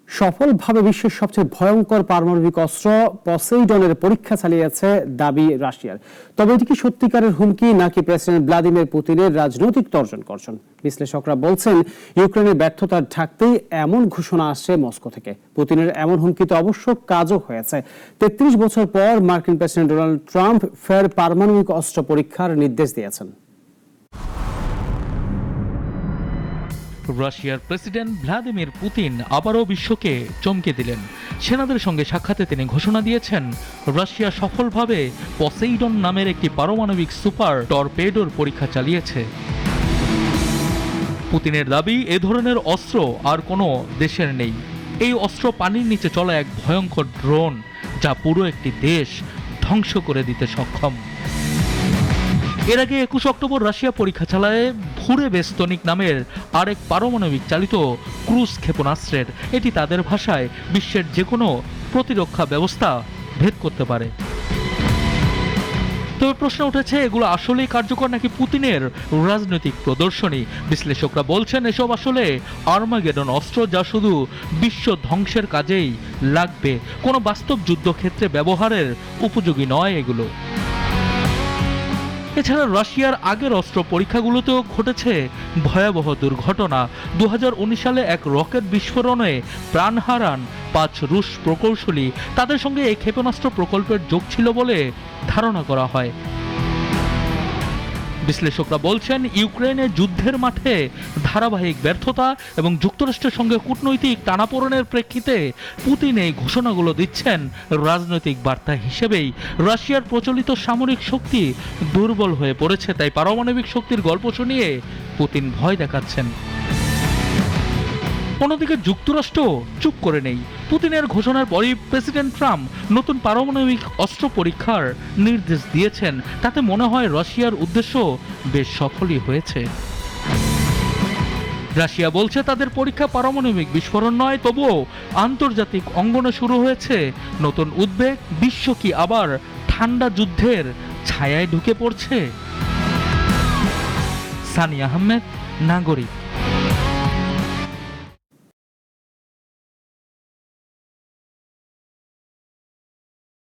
সফলভাবে বিশ্বের সবচেয়ে ভয়ঙ্কর পারমাণবিক অস্ত্র পসেইডনের পরীক্ষা চালিয়েছে দাবি রাশিয়ার। তবে এটি কি সত্যিকারের হুমকি নাকি প্রেসিডেন্ট ভ্লাদিমির পুতিনের রাজনৈতিক তর্জন করছেন? বিশ্লেষকরা বলছেন ইউক্রেনের ব্যর্থতা ঢাকতেই এমন ঘোষণা আসছে মস্কো থেকে। পুতিনের এমন হুমকিতে অবশ্য কাজও হয়েছে। ৩৩ বছর পর মার্কিন প্রেসিডেন্ট ডোনাল্ড ট্রাম্প ফের পারমাণবিক অস্ত্র পরীক্ষার নির্দেশ দিয়েছেন। রাশিয়ার প্রেসিডেন্ট ভ্লাদিমির পুতিন আবারও বিশ্বকে চমকে দিলেন। সেনাদের সঙ্গে সাক্ষাতে তিনি ঘোষণা দিয়েছেন, রাশিয়া সফলভাবে পসেইডন নামের একটি পারমাণবিক সুপার টর্পেডোর পরীক্ষা চালিয়েছে। পুতিনের দাবি, এ ধরনের অস্ত্র আর কোনো দেশের নেই। এই অস্ত্র পানির নিচে চলা এক ভয়ঙ্কর ড্রোন, যা পুরো একটি দেশ ধ্বংস করে দিতে সক্ষম। এর আগে ২১ অক্টোবর রাশিয়া পরীক্ষা চালায় ভুরে বেস্তনিক নামের আরেক পারমাণবিক চালিত ক্রুজ ক্ষেপণাস্ত্রের। এটি তাদের ভাষায় বিশ্বের যে কোনো প্রতিরক্ষা ব্যবস্থা ভেদ করতে পারে। তবে প্রশ্ন উঠেছে, এগুলো আসলেই কার্যকর নাকি পুতিনের রাজনৈতিক প্রদর্শনী? বিশ্লেষকরা বলছেন এসব আসলে আর্মাগেডন অস্ত্র, যা শুধু বিশ্ব ধ্বংসের কাজেই লাগবে, কোনো বাস্তব যুদ্ধক্ষেত্রে ব্যবহারের উপযোগী নয় এগুলো। এছাড়া রাশিয়ার আগের অস্ত্র পরীক্ষাগুলোতেও ঘটেছে ভয়াবহ দুর্ঘটনা। ২০১৯ সালে এক রকেট বিস্ফোরণে প্রাণ হারান ৫ রুশ প্রকৌশলী। তাদের সঙ্গে এই ক্ষেপণাস্ত্র প্রকল্পের যোগ ছিল বলে ধারণা করা হয়। বিশ্লেষকরা বলছেন, ইউক্রেনের যুদ্ধের মাঠে ধারাবাহিক ব্যর্থতা এবং যুক্তরাষ্ট্রের সঙ্গে কূটনৈতিক টানাপোড়েনের প্রেক্ষিতে পুতিন এই ঘোষণাগুলো দিচ্ছেন রাজনৈতিক বার্তা হিসেবেই। রাশিয়ার প্রচলিত সামরিক শক্তি দুর্বল হয়ে পড়েছে, তাই পারমাণবিক শক্তির গল্প শুনিয়ে পুতিন ভয় দেখাচ্ছেন। অন্যদিকে যুক্তরাষ্ট্র চুপ করে নেই। পুতিনের ঘোষণার পরই প্রেসিডেন্ট ট্রাম্প নতুন পারমাণবিক অস্ত্র পরীক্ষার নির্দেশ দিয়েছেন। তাতে মনে হয় রাশিয়ার উদ্দেশ্য বেশ সফলই হয়েছে। রাশিয়া বলছে তাদের পরীক্ষা পারমাণবিক বিস্ফোরণ নয়, তবুও আন্তর্জাতিক অঙ্গনে শুরু হয়েছে নতুন উদ্বেগ। বিশ্ব কি আবার ঠান্ডা যুদ্ধের ছায়ায় ঢুকে পড়ছে? সানি আহমেদ, নাগরিক।